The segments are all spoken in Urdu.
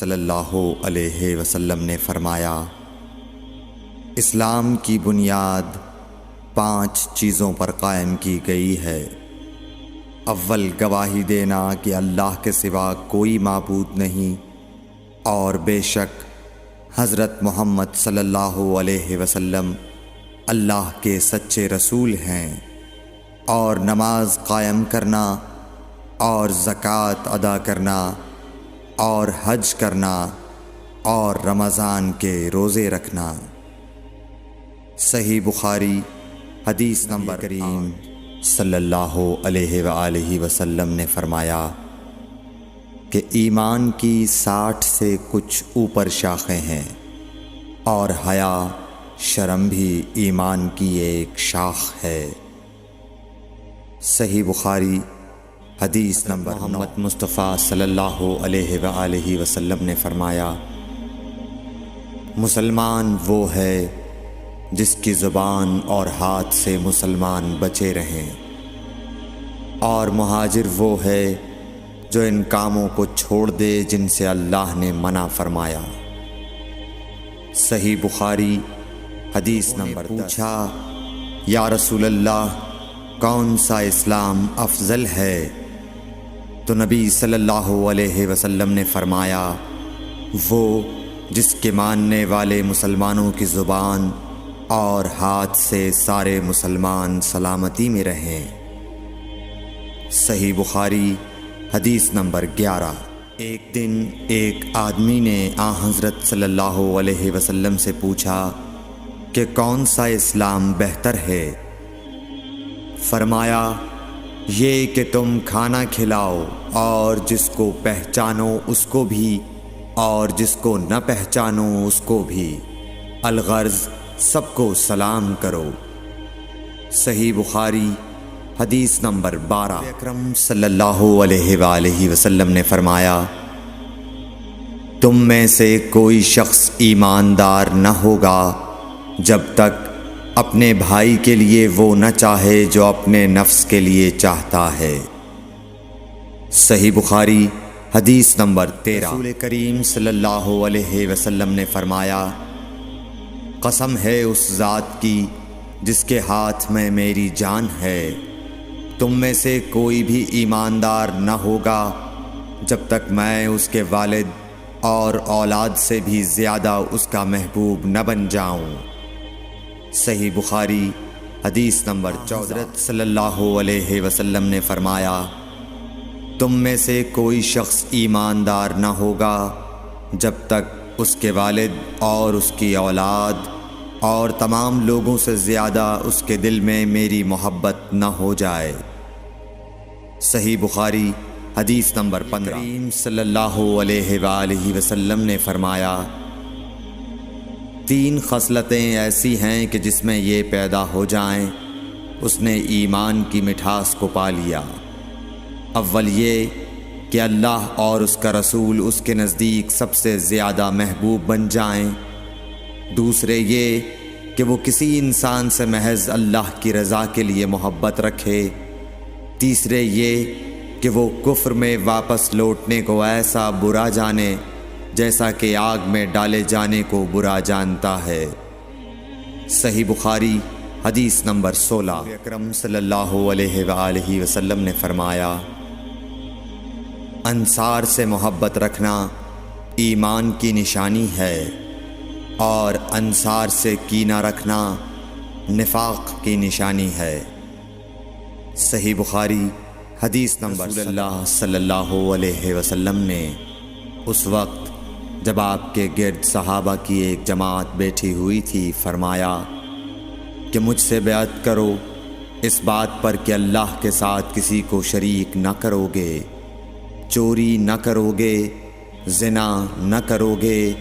صلی اللہ علیہ وسلم نے فرمایا، اسلام کی بنیاد 5 چیزوں پر قائم کی گئی ہے۔ اول، گواہی دینا کہ اللہ کے سوا کوئی معبود نہیں اور بے شک حضرت محمد صلی اللہ علیہ وسلم اللہ کے سچے رسول ہیں، اور نماز قائم کرنا اور زکوٰۃ ادا کرنا اور حج کرنا اور رمضان کے روزے رکھنا۔ صحیح بخاری حدیث نمبر کریم صلی اللہ علیہ وآلہ وسلم نے فرمایا کہ ایمان کی 60 سے کچھ اوپر شاخیں ہیں، اور حیا شرم بھی ایمان کی ایک شاخ ہے۔ صحیح بخاری حدیث نمبر محمد مصطفیٰ صلی اللہ علیہ وآلہ وسلم نے فرمایا، مسلمان وہ ہے جس کی زبان اور ہاتھ سے مسلمان بچے رہیں، اور مہاجر وہ ہے جو ان کاموں کو چھوڑ دے جن سے اللہ نے منع فرمایا۔ صحیح بخاری حدیث نمبر پوچھا، یا رسول اللہ، کون سا اسلام افضل ہے؟ تو نبی صلی اللہ علیہ وسلم نے فرمایا، وہ جس کے ماننے والے مسلمانوں کی زبان اور ہاتھ سے سارے مسلمان سلامتی میں رہیں۔ صحیح بخاری حدیث نمبر 11۔ ایک دن ایک آدمی نے حضرت صلی اللہ علیہ وسلم سے پوچھا کہ کون سا اسلام بہتر ہے؟ فرمایا، یہ کہ تم کھانا کھلاؤ اور جس کو پہچانو اس کو بھی اور جس کو نہ پہچانو اس کو بھی، الغرض سب کو سلام کرو۔ صحیح بخاری حدیث نمبر 12۔ اکرم صلی اللہ علیہ وآلہ وسلم نے فرمایا، تم میں سے کوئی شخص ایماندار نہ ہوگا جب تک اپنے بھائی کے لیے وہ نہ چاہے جو اپنے نفس کے لیے چاہتا ہے۔ صحیح بخاری حدیث نمبر 13۔ رسول کریم صلی اللہ علیہ وسلم نے فرمایا، قسم ہے اس ذات کی جس کے ہاتھ میں میری جان ہے، تم میں سے کوئی بھی ایماندار نہ ہوگا جب تک میں اس کے والد اور اولاد سے بھی زیادہ اس کا محبوب نہ بن جاؤں۔ صحیح بخاری حدیث نمبر 14۔ حضرت صلی اللہ علیہ وسلم نے فرمایا، تم میں سے کوئی شخص ایماندار نہ ہوگا جب تک اس کے والد اور اس کی اولاد اور تمام لوگوں سے زیادہ اس کے دل میں میری محبت نہ ہو جائے۔ صحیح بخاری حدیث نمبر 15۔ کریم صلی اللہ علیہ وآلہ وسلم نے فرمایا، 3 خصلتیں ایسی ہیں کہ جس میں یہ پیدا ہو جائیں اس نے ایمان کی مٹھاس کو پا لیا۔ اول یہ کہ اللہ اور اس کا رسول اس کے نزدیک سب سے زیادہ محبوب بن جائیں۔ دوسرے یہ کہ وہ کسی انسان سے محض اللہ کی رضا کے لیے محبت رکھے۔ تیسرے یہ کہ وہ کفر میں واپس لوٹنے کو ایسا برا جانے جیسا کہ آگ میں ڈالے جانے کو برا جانتا ہے۔ صحیح بخاری حدیث نمبر 16۔ اکرم صلی اللہ علیہ وآلہ وسلم نے فرمایا، انصار سے محبت رکھنا ایمان کی نشانی ہے، اور انصار سے کینہ رکھنا نفاق کی نشانی ہے۔ صحیح بخاری حدیث نمبر۔ رسول اللہ صلی اللہ علیہ وسلم نے اس وقت جب آپ کے گرد صحابہ کی ایک جماعت بیٹھی ہوئی تھی فرمایا کہ مجھ سے بیعت کرو اس بات پر کہ اللہ کے ساتھ کسی کو شریک نہ کرو گے، چوری نہ کرو گے، زنا نہ کرو گے،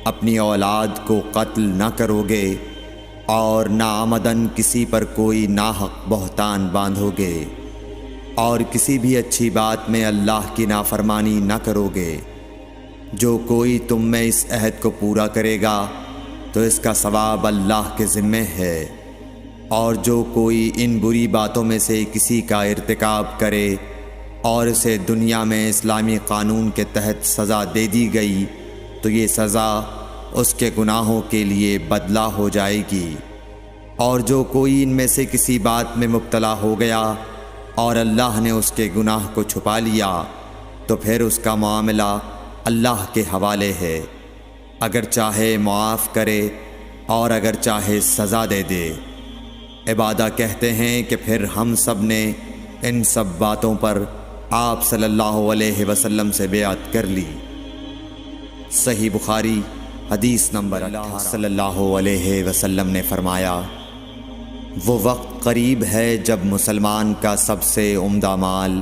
اپنی اولاد کو قتل نہ کرو گے، اور ناعمدن کسی پر کوئی ناحق بہتان باندھو گے، اور کسی بھی اچھی بات میں اللہ کی نافرمانی نہ کرو گے۔ جو کوئی تم میں اس عہد کو پورا کرے گا تو اس کا ثواب اللہ کے ذمے ہے، اور جو کوئی ان بری باتوں میں سے کسی کا ارتکاب کرے اور اسے دنیا میں اسلامی قانون کے تحت سزا دے دی گئی تو یہ سزا اس کے گناہوں کے لیے بدلہ ہو جائے گی، اور جو کوئی ان میں سے کسی بات میں مبتلا ہو گیا اور اللہ نے اس کے گناہ کو چھپا لیا تو پھر اس کا معاملہ اللہ کے حوالے ہے، اگر چاہے معاف کرے اور اگر چاہے سزا دے دے۔ عبادہ کہتے ہیں کہ پھر ہم سب نے ان سب باتوں پر آپ صلی اللہ علیہ وسلم سے بیعت کر لی۔ صحیح بخاری حدیث نمبر 18۔ صلی اللہ علیہ وسلم نے فرمایا، وہ وقت قریب ہے جب مسلمان کا سب سے عمدہ مال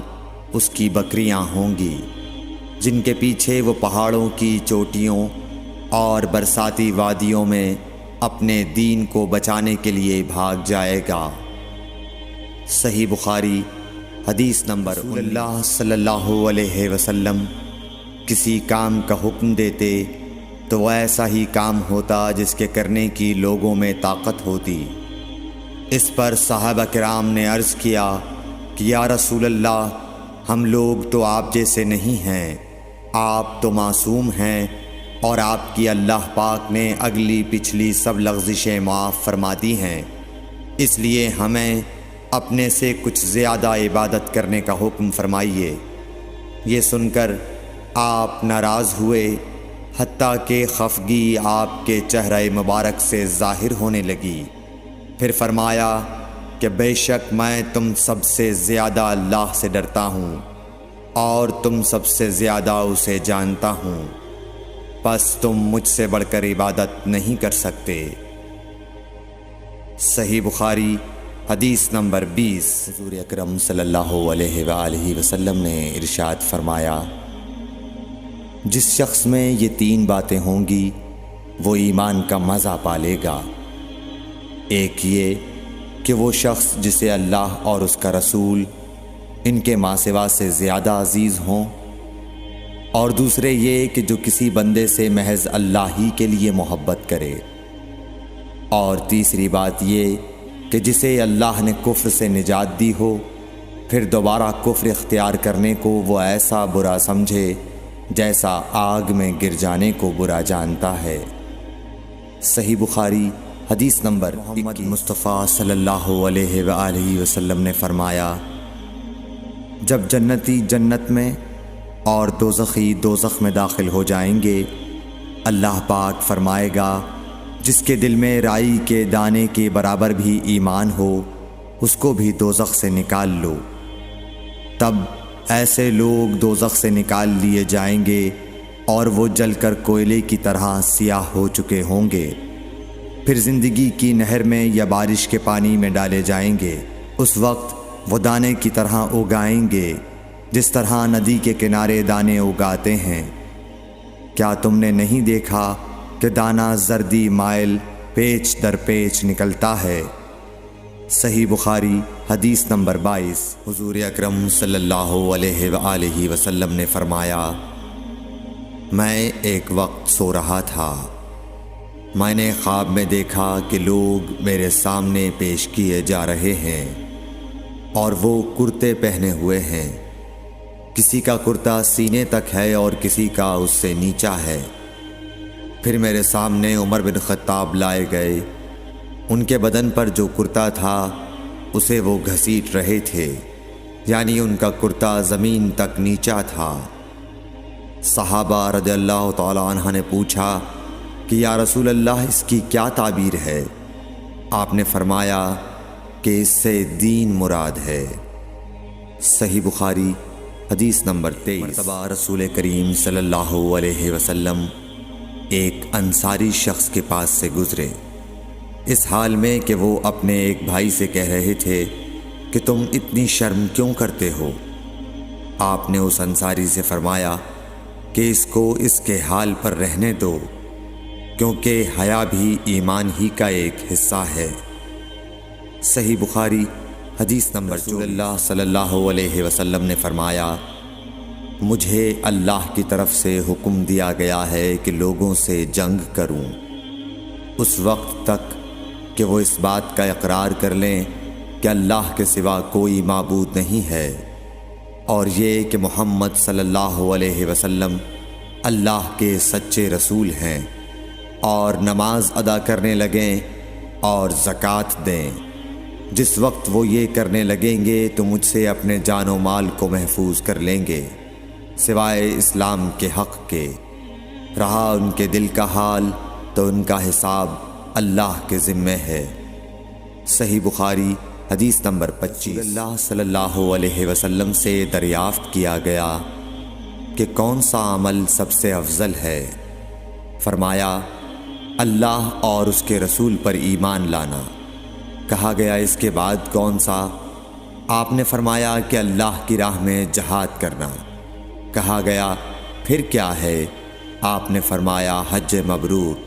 اس کی بکریاں ہوں گی، جن کے پیچھے وہ پہاڑوں کی چوٹیوں اور برساتی وادیوں میں اپنے دین کو بچانے کے لیے بھاگ جائے گا۔ صحیح بخاری حدیث نمبر۔ اللہ صلی اللہ علیہ وسلم کسی کام کا حکم دیتے تو وہ ایسا ہی کام ہوتا جس کے کرنے کی لوگوں میں طاقت ہوتی۔ اس پر صحابہ کرام نے عرض کیا کہ یا رسول اللہ، ہم لوگ تو آپ جیسے نہیں ہیں، آپ تو معصوم ہیں اور آپ کی اللہ پاک نے اگلی پچھلی سب لغزشیں معاف فرما دی ہیں، اس لیے ہمیں اپنے سے کچھ زیادہ عبادت کرنے کا حکم فرمائیے۔ یہ سن کر آپ ناراض ہوئے، حتیٰ کہ خفگی آپ کے چہرہ مبارک سے ظاہر ہونے لگی۔ پھر فرمایا کہ بے شک میں تم سب سے زیادہ اللہ سے ڈرتا ہوں اور تم سب سے زیادہ اسے جانتا ہوں، پس تم مجھ سے بڑھ کر عبادت نہیں کر سکتے۔ صحیح بخاری حدیث نمبر 20۔ حضور اکرم صلی اللہ علیہ وآلہ وسلم نے ارشاد فرمایا، جس شخص میں یہ 3 باتیں ہوں گی وہ ایمان کا مزہ پالے گا۔ ایک یہ کہ وہ شخص جسے اللہ اور اس کا رسول ان کے ماں سوا سے زیادہ عزیز ہوں، اور دوسرے یہ کہ جو کسی بندے سے محض اللہ ہی کے لیے محبت کرے، اور تیسری بات یہ کہ جسے اللہ نے کفر سے نجات دی ہو پھر دوبارہ کفر اختیار کرنے کو وہ ایسا برا سمجھے جیسا آگ میں گر جانے کو برا جانتا ہے۔ صحیح بخاری حدیث نمبر۔ محمد مصطفیٰ صلی اللہ علیہ وآلہ وسلم نے فرمایا، جب جنتی جنت میں اور دوزخی دوزخ میں داخل ہو جائیں گے، اللہ پاک فرمائے گا جس کے دل میں رائی کے دانے کے برابر بھی ایمان ہو اس کو بھی دوزخ سے نکال لو۔ تب ایسے لوگ دوزخ سے نکال لیے جائیں گے اور وہ جل کر کوئلے کی طرح سیاہ ہو چکے ہوں گے، پھر زندگی کی نہر میں یا بارش کے پانی میں ڈالے جائیں گے۔ اس وقت وہ دانے کی طرح اگائیں گے جس طرح ندی کے کنارے دانے اگاتے ہیں۔ کیا تم نے نہیں دیکھا کہ دانہ زردی مائل پیچ در پیچ نکلتا ہے؟ صحیح بخاری حدیث نمبر 22۔ حضور اکرم صلی اللہ علیہ وآلہ وسلم نے فرمایا، میں ایک وقت سو رہا تھا، میں نے خواب میں دیکھا کہ لوگ میرے سامنے پیش کیے جا رہے ہیں اور وہ کرتے پہنے ہوئے ہیں، کسی کا کرتا سینے تک ہے اور کسی کا اس سے نیچا ہے۔ پھر میرے سامنے عمر بن خطاب لائے گئے، ان کے بدن پر جو کرتا تھا اسے وہ گھسیٹ رہے تھے، یعنی ان کا کرتا زمین تک نیچا تھا۔ صحابہ رضی اللہ تعالی عنہ نے پوچھا کہ یا رسول اللہ اس کی کیا تعبیر ہے؟ آپ نے فرمایا کہ اس سے دین مراد ہے۔ صحیح بخاری حدیث نمبر 23۔ مرتبہ رسول کریم صلی اللہ علیہ وسلم ایک انصاری شخص کے پاس سے گزرے، اس حال میں کہ وہ اپنے ایک بھائی سے کہہ رہے تھے کہ تم اتنی شرم کیوں کرتے ہو؟ آپ نے اس انصاری سے فرمایا کہ اس کو اس کے حال پر رہنے دو، کیونکہ حیا بھی ایمان ہی کا ایک حصہ ہے۔ صحیح بخاری حدیث نمبر۔ رسول اللہ صلی اللہ علیہ وسلم نے فرمایا، مجھے اللہ کی طرف سے حکم دیا گیا ہے کہ لوگوں سے جنگ کروں اس وقت تک کہ وہ اس بات کا اقرار کر لیں کہ اللہ کے سوا کوئی معبود نہیں ہے، اور یہ کہ محمد صلی اللہ علیہ وسلم اللہ کے سچے رسول ہیں، اور نماز ادا کرنے لگیں اور زکوٰۃ دیں۔ جس وقت وہ یہ کرنے لگیں گے تو مجھ سے اپنے جان و مال کو محفوظ کر لیں گے، سوائے اسلام کے حق کے۔ رہا ان کے دل کا حال تو ان کا حساب اللہ کے ذمہ ہے۔ صحیح بخاری حدیث نمبر 25۔ اللہ صلی اللہ علیہ وسلم سے دریافت کیا گیا کہ کون سا عمل سب سے افضل ہے؟ فرمایا اللہ اور اس کے رسول پر ایمان لانا۔ کہا گیا اس کے بعد کون سا؟ آپ نے فرمایا کہ اللہ کی راہ میں جہاد کرنا۔ کہا گیا پھر کیا ہے؟ آپ نے فرمایا حج مبرور۔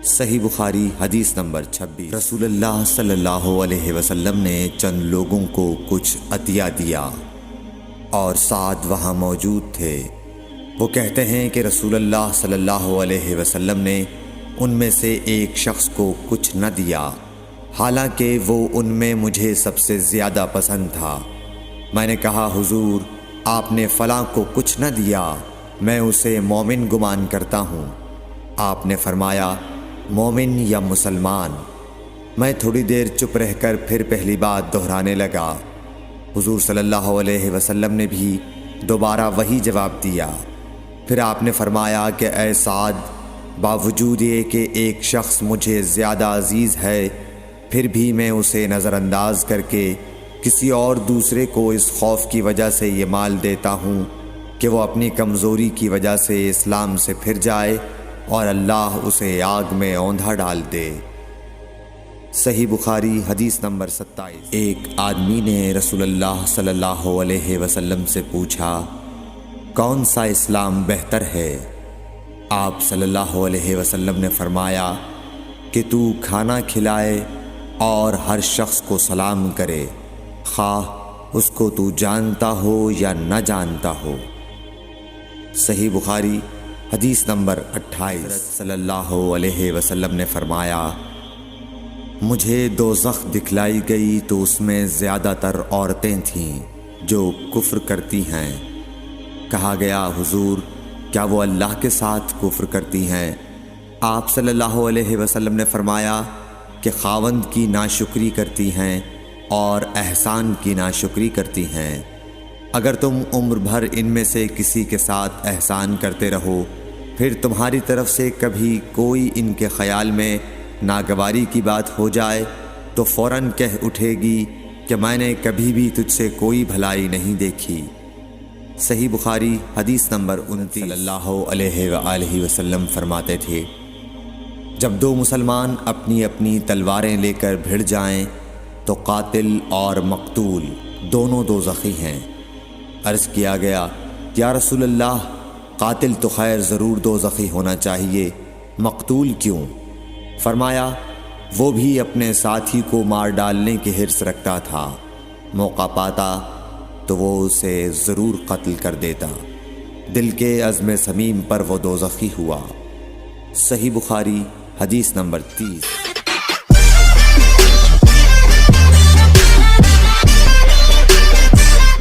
صحیح بخاری حدیث نمبر 26۔ رسول اللہ صلی اللہ علیہ وسلم نے چند لوگوں کو کچھ عطیہ دیا اور سعد وہاں موجود تھے۔ وہ کہتے ہیں کہ رسول اللہ صلی اللہ علیہ وسلم نے ان میں سے ایک شخص کو کچھ نہ دیا، حالانکہ وہ ان میں مجھے سب سے زیادہ پسند تھا۔ میں نے کہا حضور آپ نے فلاں کو کچھ نہ دیا، میں اسے مومن گمان کرتا ہوں۔ آپ نے فرمایا مومن یا مسلمان؟ میں تھوڑی دیر چپ رہ کر پھر پہلی بات دہرانے لگا۔ حضور صلی اللہ علیہ وسلم نے بھی دوبارہ وہی جواب دیا۔ پھر آپ نے فرمایا کہ اے سعد، باوجود یہ کہ ایک شخص مجھے زیادہ عزیز ہے، پھر بھی میں اسے نظر انداز کر کے کسی اور دوسرے کو اس خوف کی وجہ سے یہ مال دیتا ہوں کہ وہ اپنی کمزوری کی وجہ سے اسلام سے پھر جائے اور اللہ اسے آگ میں اوندھا ڈال دے۔ صحیح بخاری حدیث نمبر 27۔ ایک آدمی نے رسول اللہ صلی اللہ علیہ وسلم سے پوچھا کون سا اسلام بہتر ہے؟ آپ صلی اللہ علیہ وسلم نے فرمایا کہ تو کھانا کھلائے اور ہر شخص کو سلام کرے، خواہ اس کو تو جانتا ہو یا نہ جانتا ہو۔ صحیح بخاری حدیث نمبر 28۔ صلی اللہ علیہ وسلم نے فرمایا مجھے دوزخ دکھلائی گئی تو اس میں زیادہ تر عورتیں تھیں جو کفر کرتی ہیں۔ کہا گیا حضور کیا وہ اللہ کے ساتھ کفر کرتی ہیں؟ آپ صلی اللہ علیہ وسلم نے فرمایا کہ خاوند کی ناشکری کرتی ہیں اور احسان کی ناشکری کرتی ہیں۔ اگر تم عمر بھر ان میں سے کسی کے ساتھ احسان کرتے رہو، پھر تمہاری طرف سے کبھی کوئی ان کے خیال میں ناگواری کی بات ہو جائے تو فوراً کہہ اٹھے گی کہ میں نے کبھی بھی تجھ سے کوئی بھلائی نہیں دیکھی۔ صحیح بخاری حدیث نمبر 29۔ صلی اللہ علیہ وآلہ وسلم فرماتے تھے جب دو مسلمان اپنی اپنی تلواریں لے کر بھڑ جائیں تو قاتل اور مقتول دونوں دوزخی ہیں۔ عرض کیا گیا یا رسول اللہ قاتل تو خیر ضرور دوزخی ہونا چاہیے، مقتول کیوں؟ فرمایا وہ بھی اپنے ساتھی کو مار ڈالنے کی حرص رکھتا تھا، موقع پاتا تو وہ اسے ضرور قتل کر دیتا، دل کے عزم صمیم پر وہ دوزخی ہوا۔ صحیح بخاری حدیث نمبر 30۔